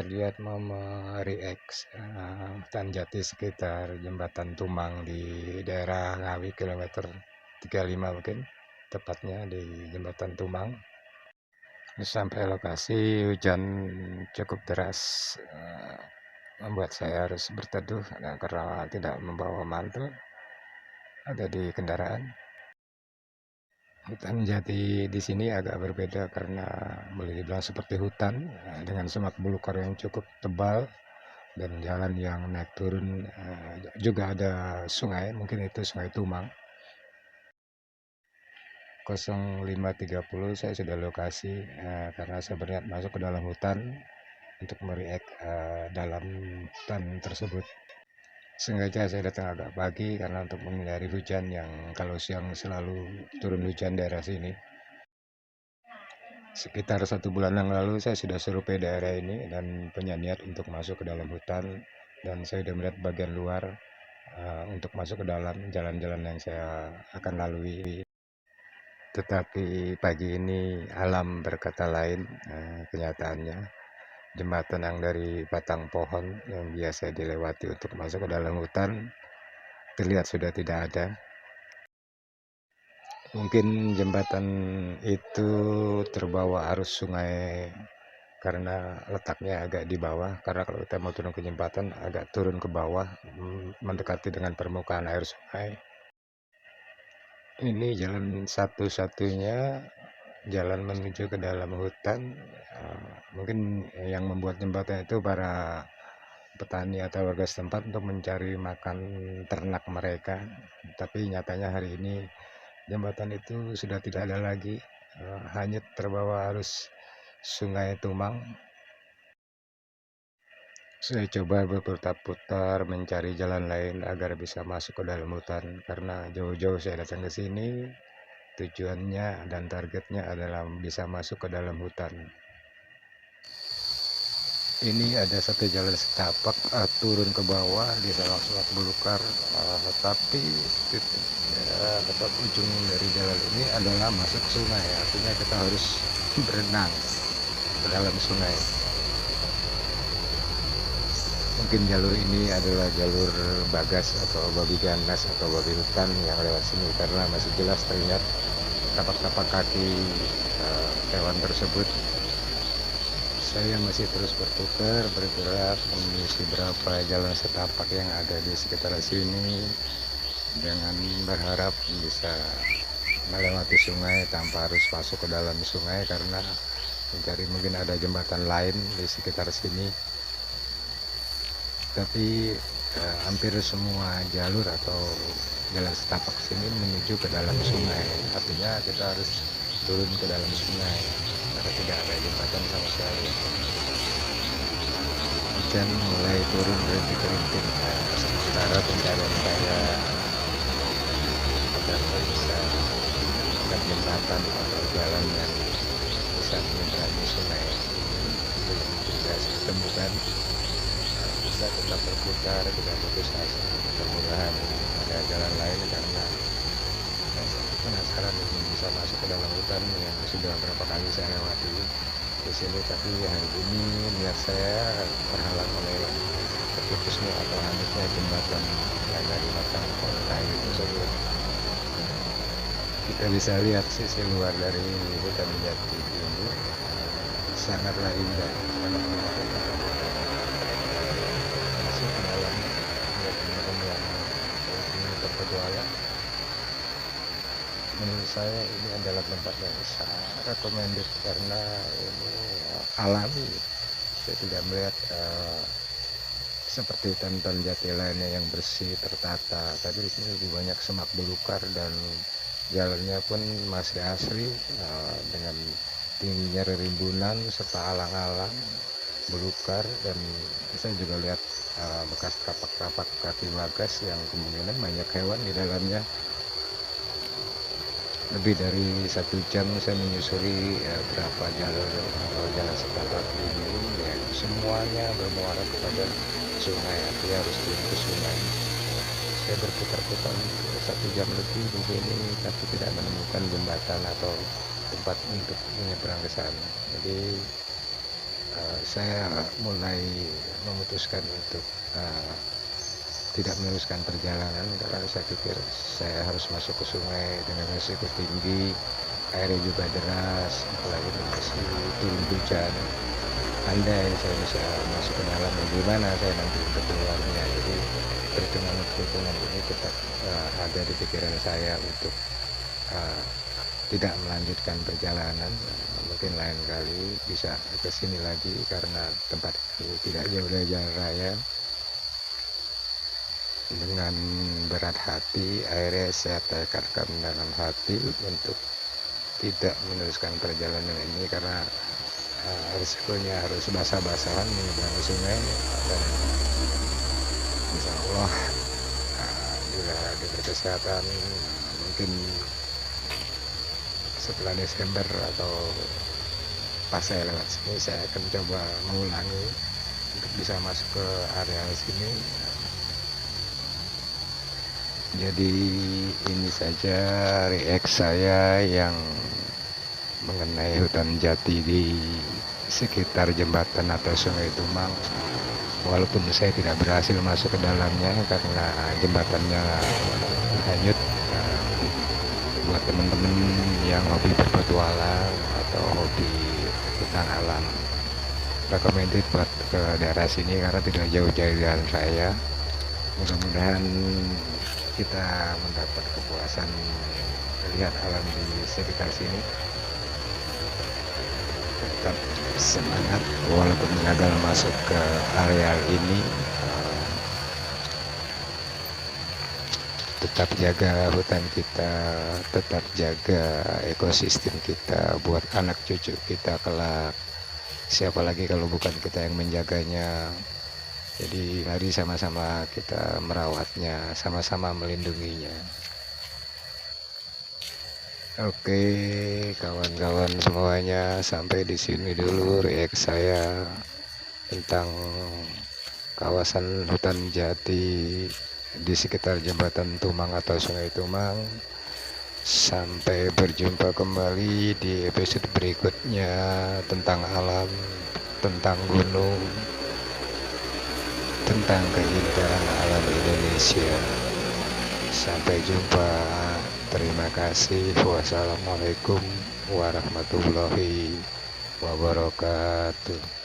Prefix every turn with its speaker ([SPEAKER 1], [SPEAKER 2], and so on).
[SPEAKER 1] lihat mau me-react hutan jati sekitar Jembatan Tumang di daerah Ngawi kilometer 35 mungkin, tepatnya di Jembatan Tumang. Sampai lokasi hujan cukup deras, membuat saya harus berteduh karena tidak membawa mantel ada di kendaraan. Hutan jati di sini agak berbeda karena boleh dibilang seperti hutan dengan semak belukar yang cukup tebal dan jalan yang naik turun, juga ada sungai, mungkin itu Sungai Tumang. 05.30 saya sudah lokasi, karena saya berniat masuk ke dalam hutan untuk mereact dalam hutan tersebut. Sengaja saya datang agak pagi karena untuk menghindari hujan yang kalau siang selalu turun hujan daerah sini. Sekitar 1 bulan yang lalu saya sudah survei daerah ini dan punya niat untuk masuk ke dalam hutan, dan saya sudah melihat bagian luar untuk masuk ke dalam jalan-jalan yang saya akan lalui. Tetapi pagi ini alam berkata lain, kenyataannya jembatan yang dari batang pohon yang biasa dilewati untuk masuk ke dalam hutan terlihat sudah tidak ada. Mungkin jembatan itu terbawa arus sungai karena letaknya agak di bawah, karena kalau kita mau turun ke jembatan agak turun ke bawah, mendekati dengan permukaan air sungai. Ini jalan satu-satunya jalan menuju ke dalam hutan. Mungkin yang membuat jembatan itu para petani atau warga setempat untuk mencari makan ternak mereka, tapi nyatanya hari ini jembatan itu sudah tidak ada lagi, hanyut terbawa arus Sungai Tumang. Saya coba berputar-putar mencari jalan lain agar bisa masuk ke dalam hutan, karena jauh-jauh saya datang ke sini tujuannya dan targetnya adalah bisa masuk ke dalam hutan. Ini ada satu jalan setapak turun ke bawah di semak-semak belukar, tapi titik atau ujung dari jalan ini adalah masuk sungai, artinya kita harus berenang ke dalam sungai. Mungkin jalur ini adalah jalur bagas atau babi ganas atau babi hutan yang lewat sini, karena masih jelas terlihat tapak-tapak kaki hewan tersebut. Saya masih terus berputar, bergerak mengisi berapa jalan setapak yang ada di sekitar sini dengan berharap bisa melewati sungai tanpa harus masuk ke dalam sungai, karena mencari mungkin ada jembatan lain di sekitar sini. Tapi hampir semua jalur atau jalan setapak sini menuju ke dalam sungai, artinya kita harus turun ke dalam sungai karena tidak ada jembatan sama sekali. Hujan mulai turun rintik-rintik, sementara pencarian saya agar bisa mendapatkan jembatan atau jalan yang bisa menyeberangi sungai belum juga saya temukan. Bisa tetap berputar, tidak putus asa, mudah-mudahan ada jalan lain, karena saya penasaran ingin bisa masuk ke dalam hutan yang sudah berapa kali saya lewati di sini, tapi hari ini niat saya terhalang oleh terputusnya atau hanyutnya jembatan yang dari batang pohon kayu tersebut. Kita bisa lihat sisi luar dari hutan jati ini sangatlah indah, sangat menakjubkan. Masuk ke dalam buat teman-teman yang ingin berpetualang, menurut saya ini adalah tempat yang sangat recommended karena ini alami. Saya tidak melihat seperti hutan jati lainnya yang bersih tertata, tapi di sini lebih banyak semak belukar dan jalannya pun masih asri dengan tingginya ririmbunan serta alang-alang belukar, dan saya juga lihat bekas tapak-tapak kaki bagas yang kemungkinan banyak hewan di dalamnya. Lebih dari 1 jam saya menyusuri berapa jalur atau jalan setapak ini, ya, semuanya bermuara kepada sungai, artinya harus turun ke sungai. Saya berputar-putar 1 jam lebih di sini, tapi tidak menemukan jembatan atau tempat untuk menyeberang ke sana. Jadi saya mulai memutuskan untuk tidak meneruskan perjalanan karena saya pikir saya harus masuk ke sungai dengan risiko tinggi, airnya juga deras, apalagi masih turun hujan. Andai saya bisa masuk ke dalam, bagaimana saya nanti untuk keluarnya. Jadi perhitungan ini tetap ada di pikiran saya untuk tidak melanjutkan perjalanan. Mungkin lain kali bisa ke sini lagi karena tempat ini tidak jauh dari jalan raya. Dengan berat hati akhirnya saya tekadkan dalam hati untuk tidak meneruskan perjalanan ini karena risikonya harus basah-basahan menyeberangi sungai, dan insya Allah bila diberi kesehatan mungkin setelah Desember atau pas saya lewat sini saya akan coba mengulangi untuk bisa masuk ke area sini. Jadi ini saja reaksi saya yang mengenai hutan jati di sekitar jembatan atau Sungai Tumang. Walaupun saya tidak berhasil masuk ke dalamnya karena jembatannya hanyut. Buat teman-teman yang hobi berpetualang atau hobi hutan alam, recommended buat ke daerah sini karena tidak jauh dari jalan saya. Mudah-mudahan kita mendapat kepuasan melihat alam di sekitar sini. Tetap semangat walaupun gagal masuk ke areal ini. Tetap jaga hutan kita, tetap jaga ekosistem kita buat anak cucu kita kelak. Siapa lagi kalau bukan kita yang menjaganya. Jadi mari sama-sama kita merawatnya, sama-sama melindunginya. Oke, kawan-kawan semuanya, sampai di sini dulu reaksi saya tentang kawasan hutan jati di sekitar jembatan Tumang atau Sungai Tumang. Sampai berjumpa kembali di episode berikutnya tentang alam, tentang gunung, tentang keindahan alam Indonesia. Sampai jumpa. Terima kasih. Wassalamualaikum warahmatullahi wabarakatuh.